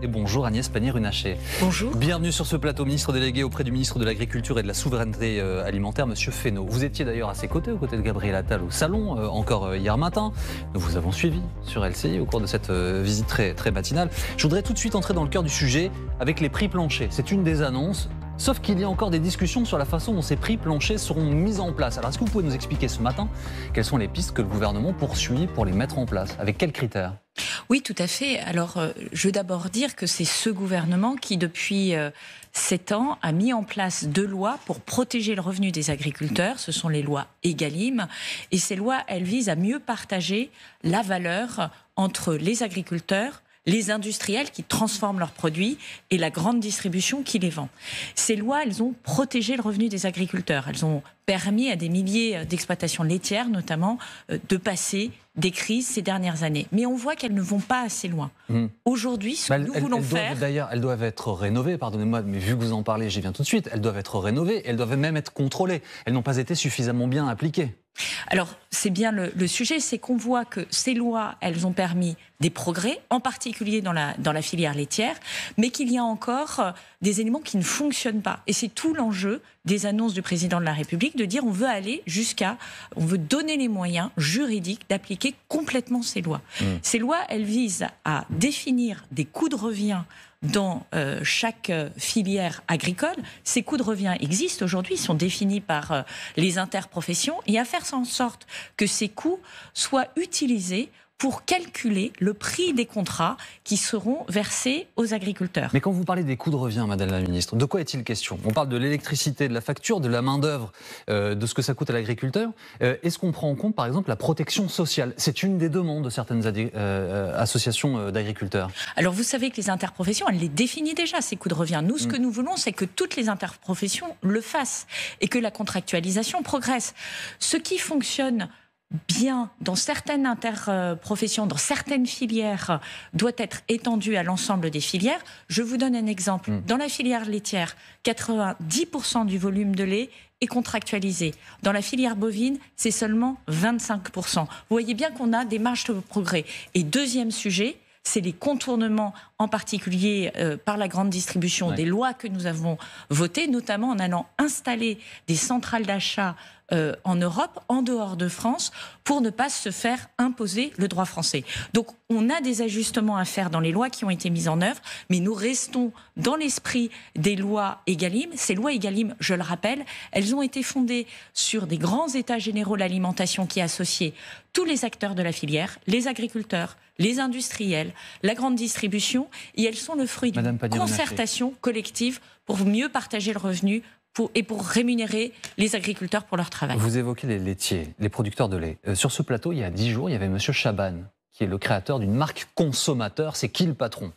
Et bonjour Agnès Pannier-Runacher. Bonjour. Bienvenue sur ce plateau, ministre délégué auprès du ministre de l'Agriculture et de la Souveraineté alimentaire, Monsieur Fesneau. Vous étiez d'ailleurs à ses côtés, aux côtés de Gabriel Attal au salon, encore hier matin. Nous vous avons suivi sur LCI au cours de cette visite très matinale. Je voudrais tout de suite entrer dans le cœur du sujet avec les prix planchers. C'est une des annonces. Sauf qu'il y a encore des discussions sur la façon dont ces prix planchers seront mis en place. Alors est-ce que vous pouvez nous expliquer ce matin quelles sont les pistes que le gouvernement poursuit pour les mettre en place? Avec quels critères? Oui, tout à fait. Alors, je veux d'abord dire que c'est ce gouvernement qui, depuis 7 ans, a mis en place 2 lois pour protéger le revenu des agriculteurs. Ce sont les lois Egalim. Et ces lois, elles visent à mieux partager la valeur entre les agriculteurs, les industriels qui transforment leurs produits et la grande distribution qui les vend. Ces lois, elles ont protégé le revenu des agriculteurs. Elles ont permis à des milliers d'exploitations laitières, notamment, de passer des crises ces dernières années. Mais on voit qu'elles ne vont pas assez loin. Aujourd'hui, ce que nous voulons faire... D'ailleurs, elles doivent être rénovées, pardonnez-moi, mais vu que vous en parlez, j'y viens tout de suite. Elles doivent être rénovées, elles doivent même être contrôlées. Elles n'ont pas été suffisamment bien appliquées. Alors, c'est bien le sujet, c'est qu'on voit que ces lois, elles ont permis des progrès, en particulier dans la filière laitière, mais qu'il y a encore des éléments qui ne fonctionnent pas. Et c'est tout l'enjeu des annonces du président de la République de dire on veut donner les moyens juridiques d'appliquer complètement ces lois. Ces lois, elles visent à définir des coûts de revient dans chaque filière agricole. Ces coûts de revient existent aujourd'hui, ils sont définis par les interprofessions, et à faire en sorte que ces coûts soient utilisés pour calculer le prix des contrats qui seront versés aux agriculteurs. Mais quand vous parlez des coûts de revient, Madame la Ministre, de quoi est-il question? On parle de l'électricité, de la facture, de la main-d'œuvre, de ce que ça coûte à l'agriculteur. Est-ce qu'on prend en compte, par exemple, la protection sociale? C'est une des demandes de certaines associations d'agriculteurs. Alors, vous savez que les interprofessions, elles les définissent déjà, ces coûts de revient. Nous, ce que nous voulons, c'est que toutes les interprofessions le fassent et que la contractualisation progresse. Ce qui fonctionne bien dans certaines interprofessions, dans certaines filières, doit être étendu à l'ensemble des filières. Je vous donne un exemple. Dans la filière laitière, 90% du volume de lait est contractualisé. Dans la filière bovine, c'est seulement 25%. Vous voyez bien qu'on a des marges de progrès. Et deuxième sujet, c'est les contournements, en particulier par la grande distribution, des lois que nous avons votées, notamment en allant installer des centrales d'achat en Europe, en dehors de France, pour ne pas se faire imposer le droit français. Donc on a des ajustements à faire dans les lois qui ont été mises en œuvre, mais nous restons dans l'esprit des lois Egalim. Ces lois Egalim, je le rappelle, elles ont été fondées sur des grands états généraux de l'alimentation qui associaient tous les acteurs de la filière, les agriculteurs, les industriels, la grande distribution, et elles sont le fruit d'une concertation collective pour mieux partager le revenu et pour rémunérer les agriculteurs pour leur travail. Vous évoquez les laitiers, les producteurs de lait. Sur ce plateau, il y a 10 jours, il y avait Monsieur Chaban, qui est le créateur d'une marque consommateur. C'est qui le patron?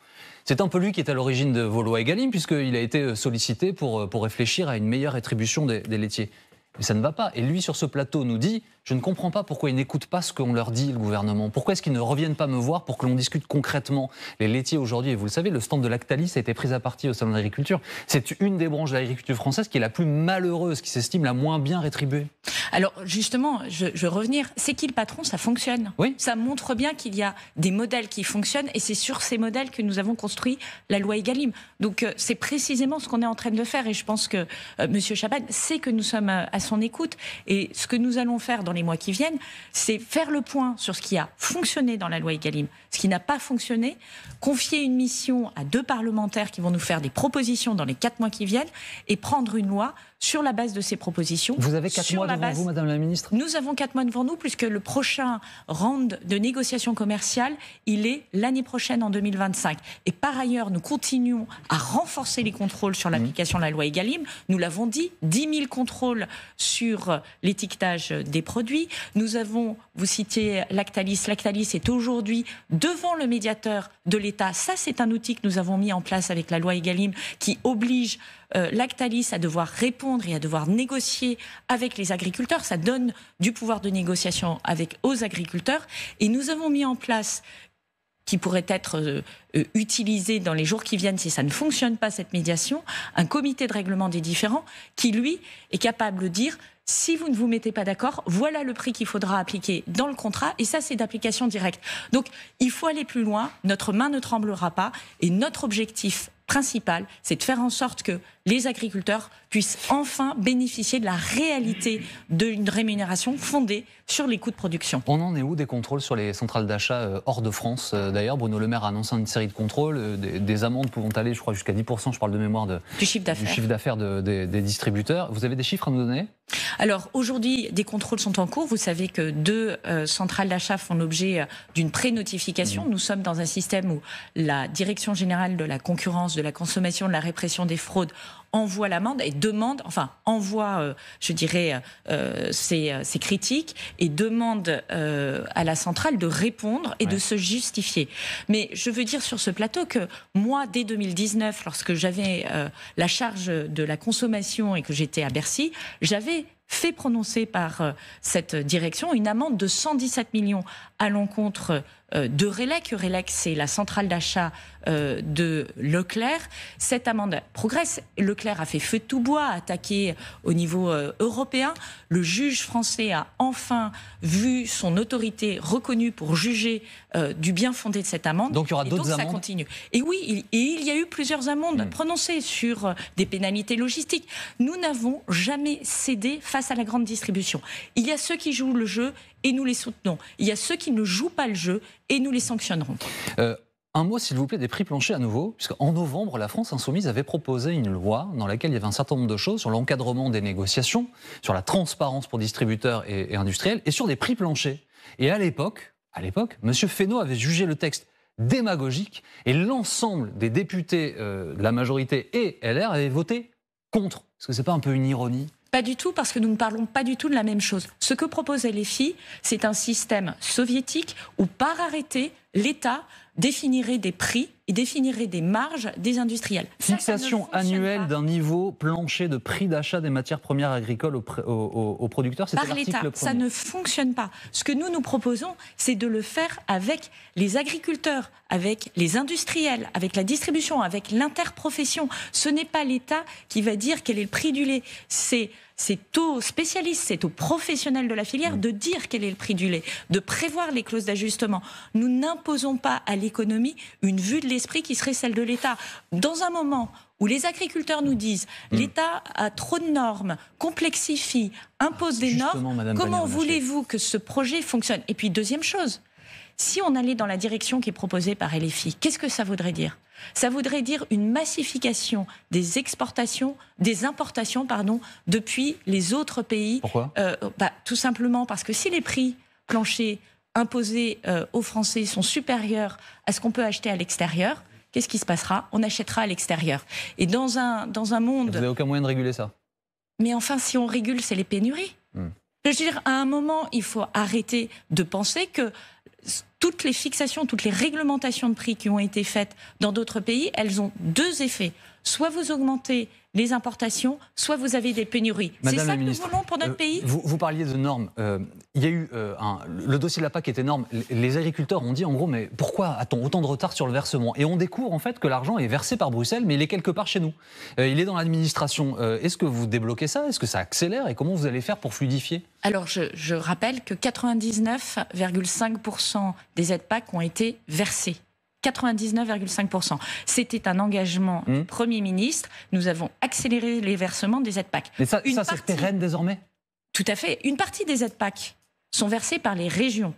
C'est un peu lui qui est à l'origine de vos lois Egalim, puisqu'il a été sollicité pour réfléchir à une meilleure rétribution des laitiers. Mais ça ne va pas. Et lui, sur ce plateau, nous dit « Je ne comprends pas pourquoi ils n'écoutent pas ce qu'on leur dit, le gouvernement. Pourquoi est-ce qu'ils ne reviennent pas me voir pour que l'on discute concrètement ?» Les laitiers aujourd'hui, et vous le savez, le stand de Lactalis a été pris à partie au Salon de l'Agriculture. C'est une des branches de l'agriculture française qui est la plus malheureuse, qui s'estime la moins bien rétribuée. Alors justement, je veux revenir. C'est qui le patron? Ça fonctionne. Oui. Ça montre bien qu'il y a des modèles qui fonctionnent, et c'est sur ces modèles que nous avons construit la loi Egalim. Donc c'est précisément ce qu'on est en train de faire, et je pense que Monsieur Chaban sait que nous sommes à son écoute. Et ce que nous allons faire dans les mois qui viennent, c'est faire le point sur ce qui a fonctionné dans la loi Egalim, ce qui n'a pas fonctionné, confier une mission à 2 parlementaires qui vont nous faire des propositions dans les 4 mois qui viennent, et prendre une loi sur la base de ces propositions. Vous avez 4 mois devant vous, Madame la Ministre? Nous avons 4 mois devant nous, puisque le prochain round de négociations commerciales, il est l'année prochaine, en 2025. Et par ailleurs, nous continuons à renforcer les contrôles sur l'application de la loi Egalim. Nous l'avons dit, 10 000 contrôles sur l'étiquetage des produits. Nous avons, vous citiez Lactalis. Lactalis est aujourd'hui devant le médiateur de l'État. Ça, c'est un outil que nous avons mis en place avec la loi Egalim, qui oblige Lactalis à devoir répondre et à devoir négocier avec les agriculteurs. Ça donne du pouvoir de négociation aux agriculteurs. Et nous avons mis en place, qui pourrait être utilisé dans les jours qui viennent si ça ne fonctionne pas, cette médiation, un comité de règlement des différends qui, lui, est capable de dire si vous ne vous mettez pas d'accord, voilà le prix qu'il faudra appliquer dans le contrat, et ça, c'est d'application directe. Donc, il faut aller plus loin, notre main ne tremblera pas, et notre objectif principal, c'est de faire en sorte que les agriculteurs puissent enfin bénéficier de la réalité d'une rémunération fondée sur les coûts de production. On en est où des contrôles sur les centrales d'achat hors de France? D'ailleurs, Bruno Le Maire a annoncé une série de contrôles, des amendes pouvant aller, je crois, jusqu'à 10%, je parle de mémoire, du chiffre d'affaires des distributeurs. Vous avez des chiffres à nous donner? Alors aujourd'hui, des contrôles sont en cours. Vous savez que 2 centrales d'achat font l'objet d'une pré-notification. Nous sommes dans un système où la Direction générale de la concurrence, de la consommation, de la répression des fraudes envoie l'amende et demande, envoie, ses critiques et demande à la centrale de répondre et de se justifier. Mais je veux dire sur ce plateau que moi, dès 2019, lorsque j'avais la charge de la consommation et que j'étais à Bercy, j'avais fait prononcer par cette direction une amende de 117 millions à l'encontre de Rélec. Rélec, c'est la centrale d'achat de Leclerc. Cette amende progresse. Leclerc a fait feu de tout bois, a attaqué au niveau européen. Le juge français a enfin vu son autorité reconnue pour juger du bien fondé de cette amende. Donc il y aura d'autres amendes. Ça continue. Et oui, il y a eu plusieurs amendes prononcées sur des pénalités logistiques. Nous n'avons jamais cédé face à la grande distribution. Il y a ceux qui jouent le jeu et nous les soutenons. Il y a ceux qui ne jouent pas le jeu et nous les sanctionnerons. Un mot, s'il vous plaît, des prix planchers à nouveau, puisqu'en novembre, la France Insoumise avait proposé une loi dans laquelle il y avait un certain nombre de choses sur l'encadrement des négociations, sur la transparence pour distributeurs et industriels, et sur des prix planchers. Et à l'époque, M. Fesneau avait jugé le texte démagogique, et l'ensemble des députés de la majorité et LR avaient voté contre. Est-ce que c'est pas un peu une ironie ? Pas du tout, parce que nous ne parlons pas du tout de la même chose. Ce que proposait LFI, c'est un système soviétique où, par arrêté, l'État définirait des prix et définirait des marges des industriels. Fixation annuelle d'un niveau plancher de prix d'achat des matières premières agricoles aux producteurs, c'était l'article 1er. Par l'État, ça ne fonctionne pas. Ce que nous proposons, c'est de le faire avec les agriculteurs, avec les industriels, avec la distribution, avec l'interprofession. Ce n'est pas l'État qui va dire quel est le prix du lait. C'est aux spécialistes, c'est aux professionnels de la filière de dire quel est le prix du lait, de prévoir les clauses d'ajustement. Nous n'imposons pas à l'économie une vue de l'esprit qui serait celle de l'État. Dans un moment où les agriculteurs nous disent l'État a trop de normes, complexifie, impose des normes, comment voulez-vous que ce projet fonctionne? Et puis deuxième chose, si on allait dans la direction qui est proposée par LFI, qu'est-ce que ça voudrait dire? Ça voudrait dire une massification des importations, depuis les autres pays. Pourquoi? Tout simplement parce que si les prix planchers imposés aux Français sont supérieurs à ce qu'on peut acheter à l'extérieur, qu'est-ce qui se passera? On achètera à l'extérieur. Et dans un monde... Vous n'avez aucun moyen de réguler ça? Mais enfin, si on régule, c'est les pénuries. Je veux dire, à un moment, il faut arrêter de penser que toutes les fixations, toutes les réglementations de prix qui ont été faites dans d'autres pays, elles ont 2 effets. Soit vous augmentez les importations, soit vous avez des pénuries. C'est ça que nous voulons pour notre pays. Vous parliez de normes. Il y a eu le dossier de la PAC est énorme. Les agriculteurs ont dit en gros, mais pourquoi a-t-on autant de retard sur le versement? Et on découvre en fait que l'argent est versé par Bruxelles, mais il est quelque part chez nous. Il est dans l'administration. Est-ce que vous débloquez ça? Est-ce que ça accélère? Et comment vous allez faire pour fluidifier? Alors je rappelle que 99,5% des aides PAC ont été versées. 99,5%. C'était un engagement du Premier ministre. Nous avons accéléré les versements des aides PAC. Mais ça c'est pérenne désormais? Tout à fait. Une partie des aides PAC sont versées par les régions.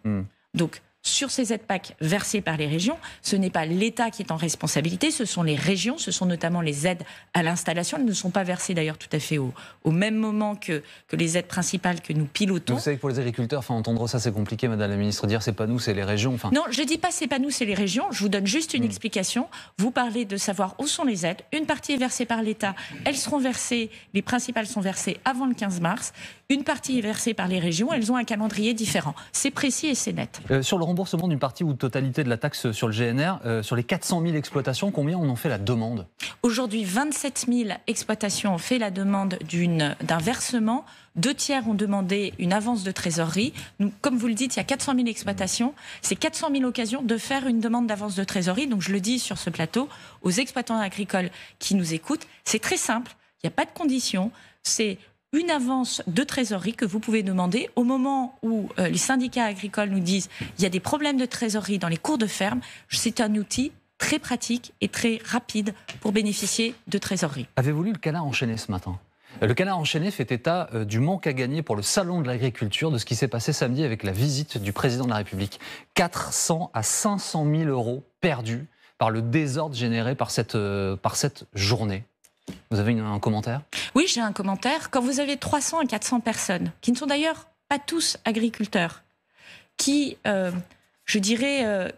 Donc, sur ces aides PAC versées par les régions, ce n'est pas l'État qui est en responsabilité, ce sont les régions, ce sont notamment les aides à l'installation. Elles ne sont pas versées d'ailleurs tout à fait au même moment que les aides principales que nous pilotons. Vous savez que pour les agriculteurs, entendre ça c'est compliqué, Madame la Ministre, dire c'est pas nous, c'est les régions. Non, je ne dis pas c'est pas nous, c'est les régions. Je vous donne juste une explication. Vous parlez de savoir où sont les aides. Une partie est versée par l'État. Elles seront versées, les principales sont versées avant le 15 mars. Une partie est versée par les régions. Elles ont un calendrier différent. C'est précis et c'est net. Sur le remboursement d'une partie ou de totalité de la taxe sur le GNR, sur les 400 000 exploitations, combien en ont fait la demande? Aujourd'hui, 27 000 exploitations ont fait la demande d'un versement. 2 tiers ont demandé une avance de trésorerie. Nous, comme vous le dites, il y a 400 000 exploitations. C'est 400 000 occasions de faire une demande d'avance de trésorerie. Donc je le dis sur ce plateau, aux exploitants agricoles qui nous écoutent, c'est très simple. Il n'y a pas de condition. C'est une avance de trésorerie que vous pouvez demander au moment où les syndicats agricoles nous disent il y a des problèmes de trésorerie dans les cours de ferme. C'est un outil très pratique et très rapide pour bénéficier de trésorerie. Avez-vous lu le Canard enchaîné ce matin ? Le Canard enchaîné fait état du manque à gagner pour le salon de l'agriculture, de ce qui s'est passé samedi avec la visite du président de la République. 400 à 500 000 euros perdus par le désordre généré par cette journée. Vous avez un commentaire ? Oui, j'ai un commentaire. Quand vous avez 300 à 400 personnes, qui ne sont d'ailleurs pas tous agriculteurs, qui, je dirais,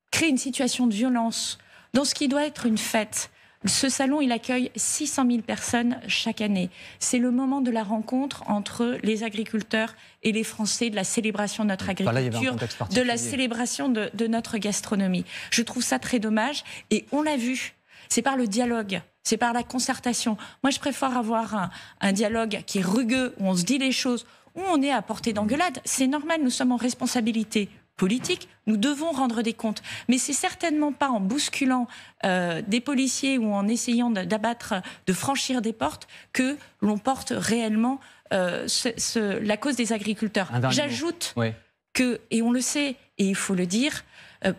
créent une situation de violence dans ce qui doit être une fête. Ce salon, il accueille 600 000 personnes chaque année. C'est le moment de la rencontre entre les agriculteurs et les Français, de la célébration de notre agriculture, de la célébration de notre gastronomie. Je trouve ça très dommage et on l'a vu. C'est par le dialogue, c'est par la concertation. Moi, je préfère avoir un dialogue qui est rugueux, où on se dit les choses, où on est à portée d'engueulade. C'est normal, nous sommes en responsabilité politique, nous devons rendre des comptes. Mais c'est certainement pas en bousculant des policiers ou en essayant d'abattre, de franchir des portes que l'on porte réellement la cause des agriculteurs. J'ajoute que, et on le sait, et il faut le dire,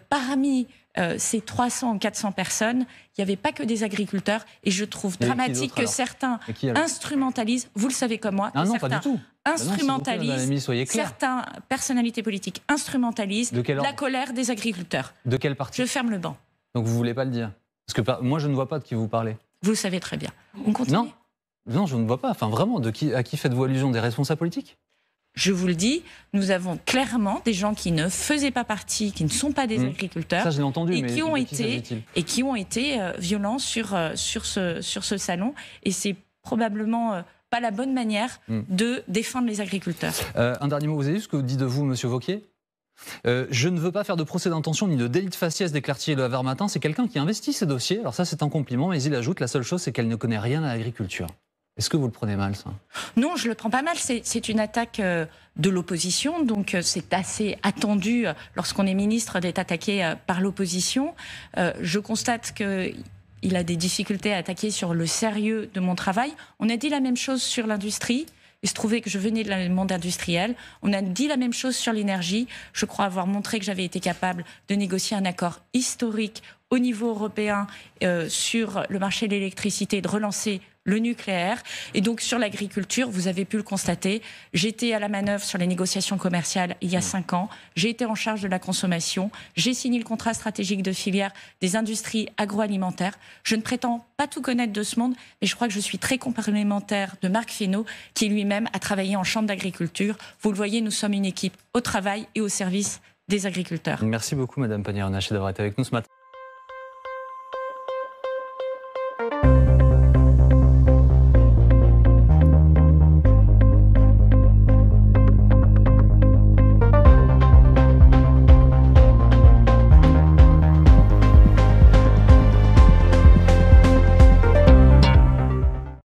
parmi ces 300 ou 400 personnes, il n'y avait pas que des agriculteurs, et je trouve dramatique que certains instrumentalisent, vous le savez comme moi, non, pas du tout. Instrumentalisent, certaines personnalités politiques instrumentalisent la colère des agriculteurs. De quel parti ? Je ferme le banc. Donc vous ne voulez pas le dire ? Parce que moi je ne vois pas de qui vous parlez. Vous le savez très bien. On continue ? Non, je ne vois pas. Enfin vraiment, à qui faites-vous allusion ? Des responsables politiques ? Je vous le dis, nous avons clairement des gens qui ne faisaient pas partie, qui ne sont pas des agriculteurs, ça, je l'ai entendu, et qui ont été violents sur ce salon. Et c'est probablement pas la bonne manière de défendre les agriculteurs. Un dernier mot, vous avez vu ce que dit de vous, Monsieur Wauquiez ? Je ne veux pas faire de procès d'intention ni de délit de faciès, déclare-t-il le Havre Matin. C'est quelqu'un qui investit ces dossiers. Alors ça, c'est un compliment, mais il ajoute, la seule chose, c'est qu'elle ne connaît rien à l'agriculture. Est-ce que vous le prenez mal, ça ? Non, je le prends pas mal. C'est une attaque de l'opposition, donc c'est assez attendu lorsqu'on est ministre d'être attaqué par l'opposition. Je constate qu'il a des difficultés à attaquer sur le sérieux de mon travail. On a dit la même chose sur l'industrie. Il se trouvait que je venais de monde industriel. On a dit la même chose sur l'énergie. Je crois avoir montré que j'avais été capable de négocier un accord historique au niveau européen sur le marché de l'électricité, de relancer le nucléaire. Et donc sur l'agriculture, vous avez pu le constater, j'étais à la manœuvre sur les négociations commerciales il y a 5 ans, j'ai été en charge de la consommation, j'ai signé le contrat stratégique de filière des industries agroalimentaires. Je ne prétends pas tout connaître de ce monde, mais je crois que je suis très complémentaire de Marc Fesneau, qui lui-même a travaillé en chambre d'agriculture. Vous le voyez, nous sommes une équipe au travail et au service des agriculteurs. Merci beaucoup, Madame Pannier-Runacher, d'avoir été avec nous ce matin.